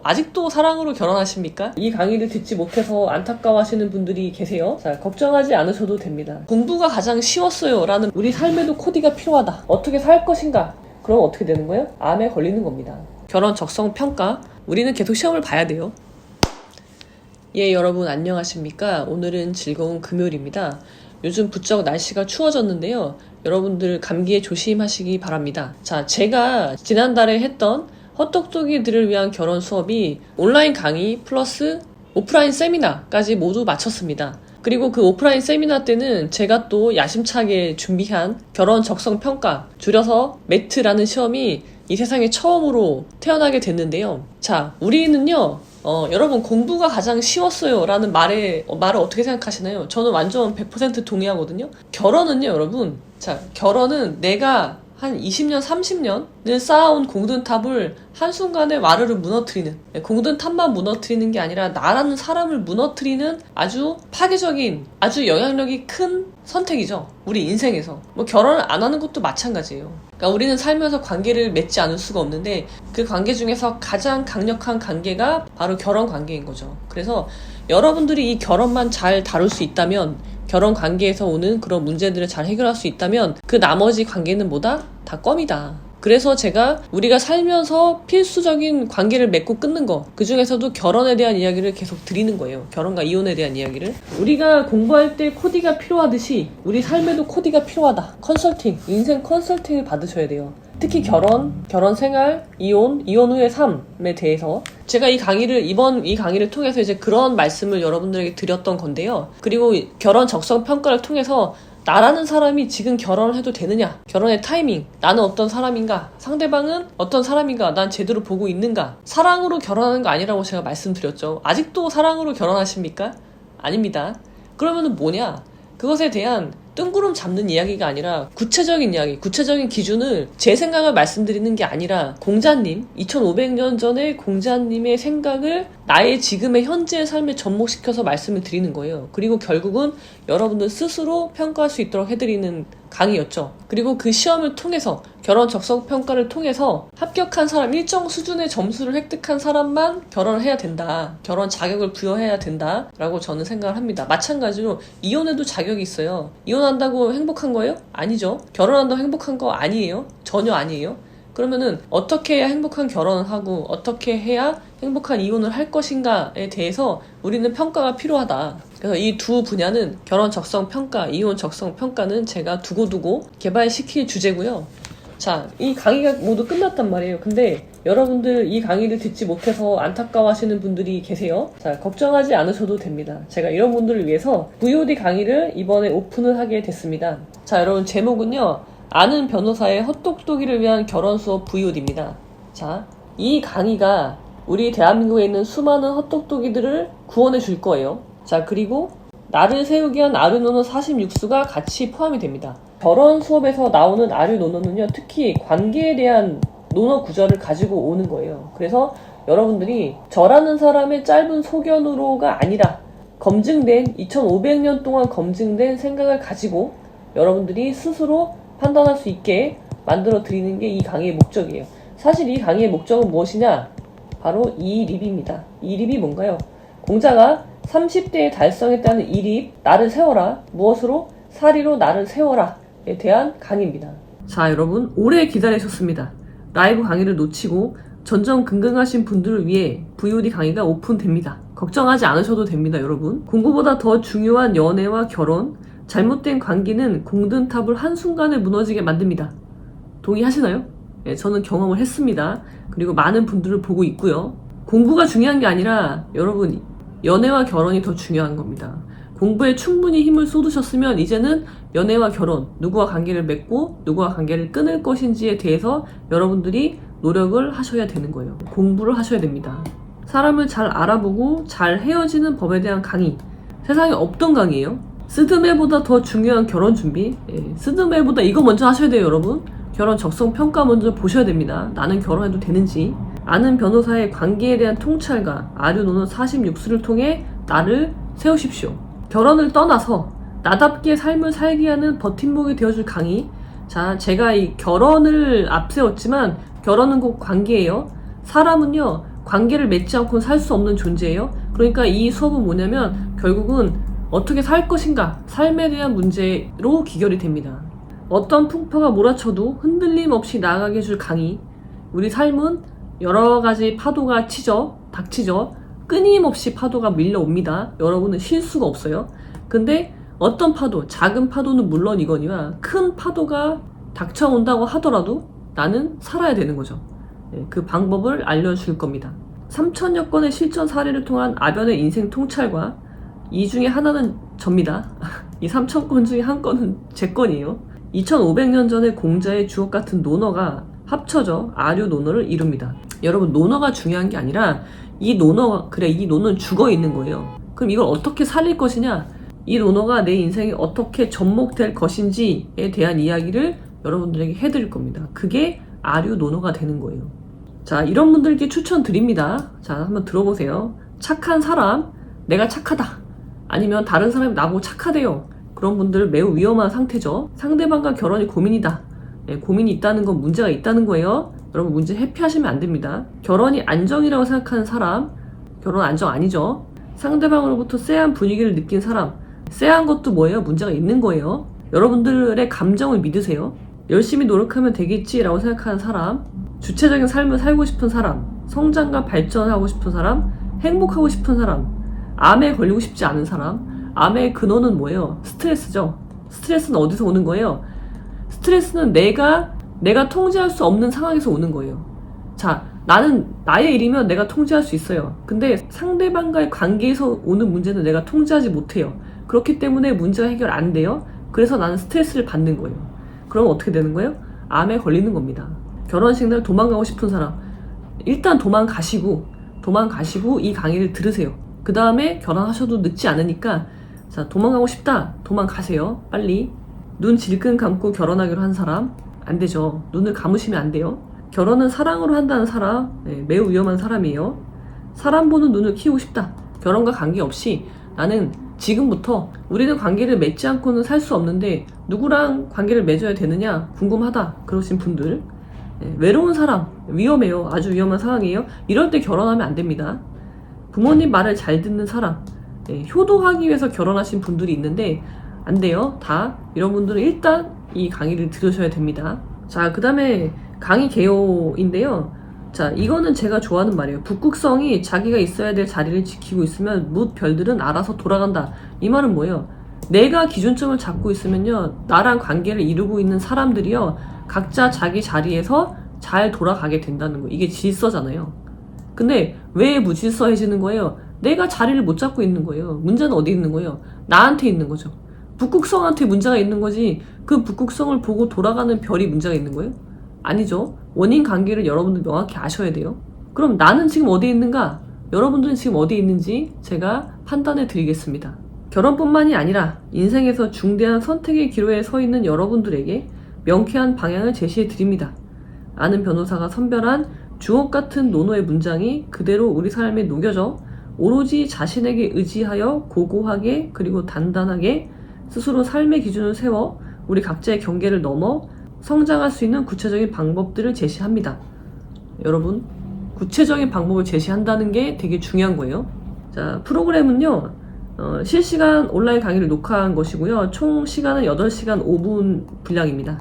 아직도 사랑으로 결혼하십니까? 이 강의를 듣지 못해서 안타까워하시는 분들이 계세요. 자, 걱정하지 않으셔도 됩니다. 공부가 가장 쉬웠어요 라는 우리 삶에도 코디가 필요하다. 어떻게 살 것인가? 그럼 어떻게 되는 거예요? 암에 걸리는 겁니다. 결혼 적성 평가. 우리는 계속 시험을 봐야 돼요. 예, 여러분 안녕하십니까? 오늘은 즐거운 금요일입니다. 요즘 부쩍 날씨가 추워졌는데요. 여러분들 감기에 조심하시기 바랍니다. 자, 제가 지난달에 했던 헛똑똑이들을 위한 결혼 수업이 온라인 강의 플러스 오프라인 세미나까지 모두 마쳤습니다. 그리고 그 오프라인 세미나 때는 제가 또 야심차게 준비한 결혼 적성 평가, 줄여서 매트라는 시험이 이 세상에 처음으로 태어나게 됐는데요. 자, 우리는요, 여러분 공부가 가장 쉬웠어요 라는 말을 어떻게 생각하시나요? 저는 완전 100% 동의하거든요. 결혼은요, 여러분. 자, 결혼은 내가 한 20년, 30년을 쌓아온 공든탑을 한순간에 와르르 무너뜨리는, 공든탑만 무너뜨리는 게 아니라 나라는 사람을 무너뜨리는 아주 파괴적인, 아주 영향력이 큰 선택이죠. 우리 인생에서. 뭐 결혼을 안 하는 것도 마찬가지예요. 그러니까 우리는 살면서 관계를 맺지 않을 수가 없는데 그 관계 중에서 가장 강력한 관계가 바로 결혼 관계인 거죠. 그래서 여러분들이 이 결혼만 잘 다룰 수 있다면, 결혼 관계에서 오는 그런 문제들을 잘 해결할 수 있다면 그 나머지 관계는 뭐다? 다 껌이다. 그래서 제가 우리가 살면서 필수적인 관계를 맺고 끊는 거, 그 중에서도 결혼에 대한 이야기를 계속 드리는 거예요. 결혼과 이혼에 대한 이야기를. 우리가 공부할 때 코디가 필요하듯이 우리 삶에도 코디가 필요하다. 컨설팅, 인생 컨설팅을 받으셔야 돼요. 특히 결혼 생활, 이혼 후의 삶에 대해서 제가 이 강의를 통해서 이제 그런 말씀을 여러분들에게 드렸던 건데요. 그리고 결혼 적성 평가를 통해서 나라는 사람이 지금 결혼을 해도 되느냐? 결혼의 타이밍. 나는 어떤 사람인가? 상대방은 어떤 사람인가? 난 제대로 보고 있는가? 사랑으로 결혼하는 거 아니라고 제가 말씀드렸죠. 아직도 사랑으로 결혼하십니까? 아닙니다. 그러면은 뭐냐? 그것에 대한 뜬구름 잡는 이야기가 아니라 구체적인 이야기, 구체적인 기준을 제 생각을 말씀드리는 게 아니라 공자님, 2500년 전의 공자님의 생각을 나의 지금의 현재의 삶에 접목시켜서 말씀을 드리는 거예요. 그리고 결국은 여러분들 스스로 평가할 수 있도록 해드리는 강의였죠. 그리고 그 시험을 통해서, 결혼 적성 평가를 통해서 합격한 사람, 일정 수준의 점수를 획득한 사람만 결혼을 해야 된다. 결혼 자격을 부여해야 된다. 라고 저는 생각을 합니다. 마찬가지로 이혼에도 자격이 있어요. 이혼한다고 행복한 거예요? 아니죠. 결혼한다고 행복한 거 아니에요. 전혀 아니에요. 그러면은 어떻게 해야 행복한 결혼을 하고 어떻게 해야 행복한 이혼을 할 것인가에 대해서 우리는 평가가 필요하다. 그래서 이 두 분야는 결혼 적성 평가, 이혼 적성 평가는 제가 두고두고 개발시킬 주제고요. 자, 이 강의가 모두 끝났단 말이에요. 근데 여러분들 이 강의를 듣지 못해서 안타까워하시는 분들이 계세요. 자, 걱정하지 않으셔도 됩니다. 제가 이런 분들을 위해서 VOD 강의를 이번에 오픈을 하게 됐습니다. 자, 여러분 제목은요, 아는 변호사의 헛똑똑이를 위한 결혼 수업 VOD입니다. 자, 이 강의가 우리 대한민국에 있는 수많은 헛똑똑이들을 구원해 줄 거예요. 자, 그리고 나를 세우기 위한 아르노노 46수가 같이 포함이 됩니다. 결혼 수업에서 나오는 아르노노는요, 특히 관계에 대한 논어 구절을 가지고 오는 거예요. 그래서 여러분들이 저라는 사람의 짧은 소견으로가 아니라 검증된, 2500년 동안 검증된 생각을 가지고 여러분들이 스스로 판단할 수 있게 만들어 드리는 게 이 강의의 목적이에요. 사실 이 강의의 목적은 무엇이냐? 바로 이립입니다. 이립이 뭔가요? 공자가 30대에 달성했다는 이립, 나를 세워라. 무엇으로? 사리로 나를 세워라에 대한 강의입니다. 자, 여러분 오래 기다리셨습니다. 라이브 강의를 놓치고 전전긍긍하신 분들을 위해 VOD 강의가 오픈됩니다. 걱정하지 않으셔도 됩니다, 여러분. 공부보다 더 중요한 연애와 결혼, 잘못된 관계는 공든탑을 한순간에 무너지게 만듭니다. 동의하시나요? 네, 저는 경험을 했습니다. 그리고 많은 분들을 보고 있고요. 공부가 중요한 게 아니라 여러분, 연애와 결혼이 더 중요한 겁니다. 공부에 충분히 힘을 쏟으셨으면 이제는 연애와 결혼, 누구와 관계를 맺고 누구와 관계를 끊을 것인지에 대해서 여러분들이 노력을 하셔야 되는 거예요. 공부를 하셔야 됩니다. 사람을 잘 알아보고 잘 헤어지는 법에 대한 강의, 세상에 없던 강의예요. 스드메보다 더 중요한 결혼 준비, 스드메보다 이거 먼저 하셔야 돼요, 여러분. 결혼 적성 평가 먼저 보셔야 됩니다. 나는 결혼해도 되는지. 아는 변호사의 관계에 대한 통찰과 아르노노 46수를 통해 나를 세우십시오. 결혼을 떠나서 나답게 삶을 살게 하는 버팀목이 되어줄 강의. 자, 제가 이 결혼을 앞세웠지만 결혼은 곧 관계예요. 사람은요, 관계를 맺지 않고는 살 수 없는 존재예요. 그러니까 이 수업은 뭐냐면 결국은 어떻게 살 것인가, 삶에 대한 문제로 귀결이 됩니다. 어떤 풍파가 몰아쳐도 흔들림 없이 나아가게 해줄 강의. 우리 삶은 여러 가지 파도가 닥치죠. 끊임없이 파도가 밀려옵니다. 여러분은 쉴 수가 없어요. 근데 어떤 파도, 작은 파도는 물론이거니와 큰 파도가 닥쳐온다고 하더라도 나는 살아야 되는 거죠. 그 방법을 알려줄 겁니다. 3,000여 건의 실전 사례를 통한 아변의 인생 통찰과 이 중에 하나는 접니다. 이 3,000건 중에 한 건은 제 건이에요. 2,500년 전의 공자의 주옥 같은 논어가 합쳐져 아류 논어를 이룹니다. 여러분, 논어가 중요한 게 아니라 이 논어는 죽어 있는 거예요. 그럼 이걸 어떻게 살릴 것이냐? 이 논어가 내 인생에 어떻게 접목될 것인지에 대한 이야기를 여러분들에게 해드릴 겁니다. 그게 아류 논어가 되는 거예요. 자, 이런 분들께 추천드립니다. 자, 한번 들어보세요. 착한 사람, 내가 착하다. 아니면 다른 사람이 나보고 착하대요. 그런 분들 매우 위험한 상태죠. 상대방과 결혼이 고민이다. 고민이 있다는 건 문제가 있다는 거예요. 여러분, 문제 회피하시면 안 됩니다. 결혼이 안정이라고 생각하는 사람, 결혼 안정 아니죠. 상대방으로부터 쎄한 분위기를 느낀 사람, 쎄한 것도 뭐예요? 문제가 있는 거예요. 여러분들의 감정을 믿으세요. 열심히 노력하면 되겠지라고 생각하는 사람, 주체적인 삶을 살고 싶은 사람, 성장과 발전하고 싶은 사람, 행복하고 싶은 사람, 암에 걸리고 싶지 않은 사람. 암의 근원은 뭐예요? 스트레스죠. 스트레스는 어디서 오는 거예요? 스트레스는 내가 통제할 수 없는 상황에서 오는 거예요. 자, 나는 나의 일이면 내가 통제할 수 있어요. 근데 상대방과의 관계에서 오는 문제는 내가 통제하지 못해요. 그렇기 때문에 문제가 해결 안 돼요. 그래서 나는 스트레스를 받는 거예요. 그럼 어떻게 되는 거예요? 암에 걸리는 겁니다. 결혼식 날 도망가고 싶은 사람, 일단 도망가시고 이 강의를 들으세요. 그 다음에 결혼하셔도 늦지 않으니까, 자, 도망가고 싶다, 도망가세요. 빨리. 눈 질끈 감고 결혼하기로 한 사람, 안 되죠. 눈을 감으시면 안 돼요. 결혼은 사랑으로 한다는 사람, 매우 위험한 사람이에요. 사람 보는 눈을 키우고 싶다. 결혼과 관계없이 나는 지금부터, 우리는 관계를 맺지 않고는 살 수 없는데 누구랑 관계를 맺어야 되느냐 궁금하다 그러신 분들, 외로운 사람, 위험해요. 아주 위험한 상황이에요. 이럴 때 결혼하면 안 됩니다. 부모님 말을 잘 듣는 사람, 효도하기 위해서 결혼하신 분들이 있는데 안 돼요. 다 이런 분들은 일단 이 강의를 들으셔야 됩니다. 자, 그 다음에 강의 개요인데요. 자, 이거는 제가 좋아하는 말이에요. 북극성이 자기가 있어야 될 자리를 지키고 있으면 뭇 별들은 알아서 돌아간다. 이 말은 뭐예요? 내가 기준점을 잡고 있으면요, 나랑 관계를 이루고 있는 사람들이요, 각자 자기 자리에서 잘 돌아가게 된다는 거. 이게 질서잖아요. 근데 왜 무질서해지는 거예요? 내가 자리를 못 잡고 있는 거예요. 문제는 어디 있는 거예요? 나한테 있는 거죠. 북극성한테 문제가 있는 거지, 그 북극성을 보고 돌아가는 별이 문제가 있는 거예요? 아니죠. 원인 관계를 여러분들 명확히 아셔야 돼요. 그럼 나는 지금 어디에 있는가? 여러분들은 지금 어디에 있는지 제가 판단해 드리겠습니다. 결혼뿐만이 아니라 인생에서 중대한 선택의 기로에 서 있는 여러분들에게 명쾌한 방향을 제시해 드립니다. 아는 변호사가 선별한 주옥 같은 논어의 문장이 그대로 우리 삶에 녹여져 오로지 자신에게 의지하여 고고하게 그리고 단단하게 스스로 삶의 기준을 세워 우리 각자의 경계를 넘어 성장할 수 있는 구체적인 방법들을 제시합니다. 여러분, 구체적인 방법을 제시한다는 게 되게 중요한 거예요. 자, 프로그램은요, 실시간 온라인 강의를 녹화한 것이고요. 총 시간은 8시간 5분 분량입니다.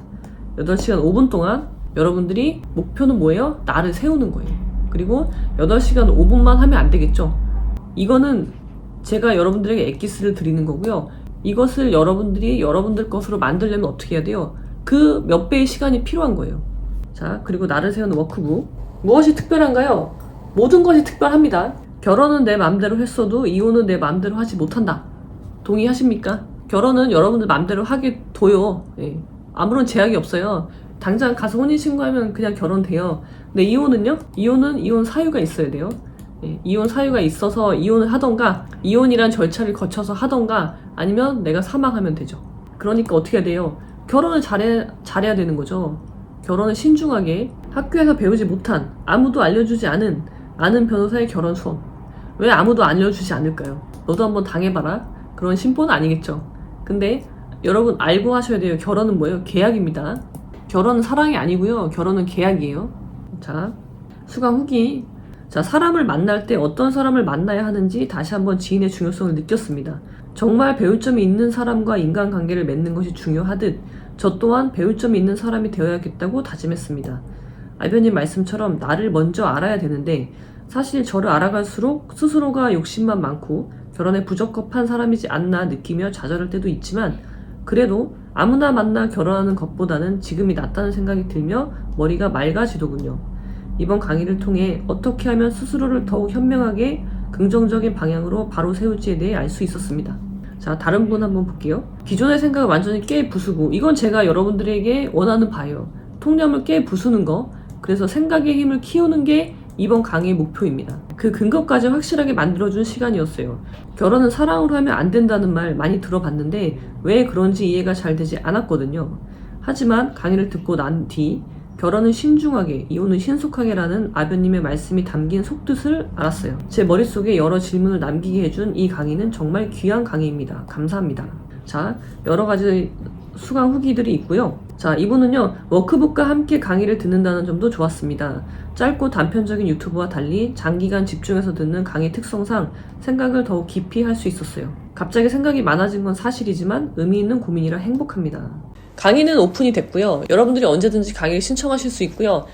8시간 5분 동안 여러분들이 목표는 뭐예요? 나를 세우는 거예요. 그리고 8시간 5분만 하면 안 되겠죠. 이거는 제가 여러분들에게 엑기스를 드리는 거고요. 이것을 여러분들이 여러분들 것으로 만들려면 어떻게 해야 돼요? 그 몇 배의 시간이 필요한 거예요. 자, 그리고 나를 세우는 워크북. 무엇이 특별한가요? 모든 것이 특별합니다. 결혼은 내 맘대로 했어도 이혼은 내 맘대로 하지 못한다. 동의하십니까? 결혼은 여러분들 맘대로 하게 둬요. 아무런 제약이 없어요. 당장 가서 혼인신고하면 그냥 결혼돼요. 근데 이혼은요? 이혼은 이혼 사유가 있어야 돼요. 이혼 사유가 있어서 이혼을 하던가, 이혼이란 절차를 거쳐서 하던가, 아니면 내가 사망하면 되죠. 그러니까 어떻게 해야 돼요? 결혼을 잘해야 되는 거죠. 결혼을 신중하게, 학교에서 배우지 못한, 아무도 알려주지 않은 아는 변호사의 결혼 수업. 왜 아무도 알려주지 않을까요? 너도 한번 당해봐라. 그런 심보는 아니겠죠. 근데 여러분 알고 하셔야 돼요. 결혼은 뭐예요? 계약입니다. 결혼은 사랑이 아니고요. 결혼은 계약이에요. 자, 수강 후기. 자, 사람을 만날 때 어떤 사람을 만나야 하는지 다시 한번 지인의 중요성을 느꼈습니다. 정말 배울 점이 있는 사람과 인간관계를 맺는 것이 중요하듯 저 또한 배울 점이 있는 사람이 되어야겠다고 다짐했습니다. 아변님 말씀처럼 나를 먼저 알아야 되는데 사실 저를 알아갈수록 스스로가 욕심만 많고 결혼에 부적합한 사람이지 않나 느끼며 좌절할 때도 있지만 그래도 아무나 만나 결혼하는 것보다는 지금이 낫다는 생각이 들며 머리가 맑아지더군요. 이번 강의를 통해 어떻게 하면 스스로를 더욱 현명하게 긍정적인 방향으로 바로 세울지에 대해 알 수 있었습니다. 자, 다른 분 한번 볼게요. 기존의 생각을 완전히 깨부수고, 이건 제가 여러분들에게 원하는 바예요. 통념을 깨부수는 거, 그래서 생각의 힘을 키우는 게 이번 강의의 목표입니다. 그 근거까지 확실하게 만들어준 시간이었어요. 결혼은 사랑으로 하면 안 된다는 말 많이 들어봤는데 왜 그런지 이해가 잘 되지 않았거든요. 하지만 강의를 듣고 난 뒤 결혼은 신중하게, 이혼은 신속하게라는 아변님의 말씀이 담긴 속뜻을 알았어요. 제 머릿속에 여러 질문을 남기게 해준 이 강의는 정말 귀한 강의입니다. 감사합니다. 자, 여러 가지 수강 후기들이 있고요. 자, 이분은요, 워크북과 함께 강의를 듣는다는 점도 좋았습니다. 짧고 단편적인 유튜브와 달리 장기간 집중해서 듣는 강의 특성상 생각을 더욱 깊이 할 수 있었어요. 갑자기 생각이 많아진 건 사실이지만 의미 있는 고민이라 행복합니다. 강의는 오픈이 됐고요. 여러분들이 언제든지 강의를 신청하실 수 있고요.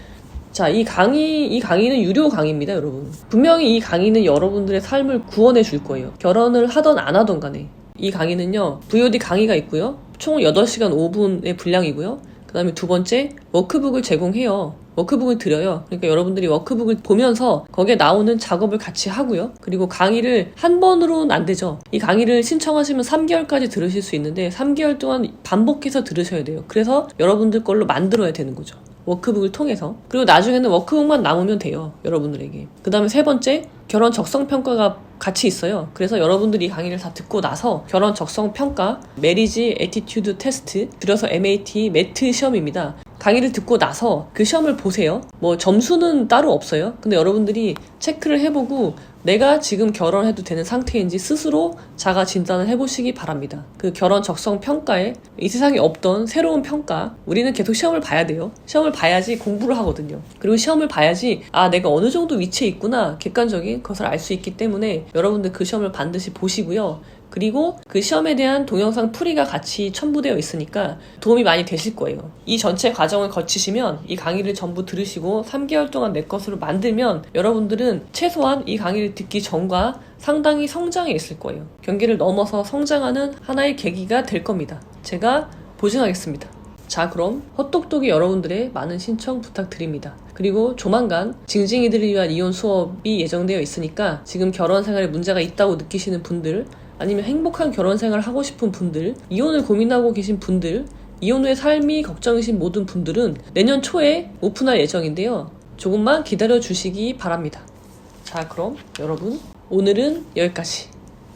자, 이 강의는 유료 강의입니다, 여러분. 분명히 이 강의는 여러분들의 삶을 구원해 줄 거예요. 결혼을 하던 안 하던 간에. 이 강의는요, VOD 강의가 있고요. 총 8시간 5분의 분량이고요. 그 다음에 두 번째, 워크북을 제공해요. 워크북을 드려요. 그러니까 여러분들이 워크북을 보면서 거기에 나오는 작업을 같이 하고요. 그리고 강의를 한 번으로는 안 되죠. 이 강의를 신청하시면 3개월까지 들으실 수 있는데 3개월 동안 반복해서 들으셔야 돼요. 그래서 여러분들 걸로 만들어야 되는 거죠. 워크북을 통해서. 그리고 나중에는 워크북만 남으면 돼요. 여러분들에게. 그 다음에 세 번째, 결혼 적성평가가 같이 있어요. 그래서 여러분들이 이 강의를 다 듣고 나서 결혼 적성평가, 메리지 애티튜드 테스트, 줄여서 MAT, 매트 시험입니다. 강의를 듣고 나서 그 시험을 보세요. 뭐 점수는 따로 없어요. 근데 여러분들이 체크를 해보고 내가 지금 결혼해도 되는 상태인지 스스로 자가 진단을 해보시기 바랍니다. 그 결혼 적성 평가에 이 세상에 없던 새로운 평가, 우리는 계속 시험을 봐야 돼요. 시험을 봐야지 공부를 하거든요. 그리고 시험을 봐야지 내가 어느 정도 위치에 있구나, 객관적인 것을 알 수 있기 때문에 여러분들 그 시험을 반드시 보시고요. 그리고 그 시험에 대한 동영상 풀이가 같이 첨부되어 있으니까 도움이 많이 되실 거예요. 이 전체 과정을 거치시면, 이 강의를 전부 들으시고 3개월 동안 내 것으로 만들면 여러분들은 최소한 이 강의를 듣기 전과 상당히 성장해 있을 거예요. 경계를 넘어서 성장하는 하나의 계기가 될 겁니다. 제가 보증하겠습니다. 자, 그럼 헛똑똑이 여러분들의 많은 신청 부탁드립니다. 그리고 조만간 징징이들을 위한 이혼 수업이 예정되어 있으니까 지금 결혼 생활에 문제가 있다고 느끼시는 분들, 아니면 행복한 결혼 생활을 하고 싶은 분들, 이혼을 고민하고 계신 분들, 이혼 후의 삶이 걱정이신 모든 분들은 내년 초에 오픈할 예정인데요. 조금만 기다려 주시기 바랍니다. 자, 그럼 여러분, 오늘은 여기까지.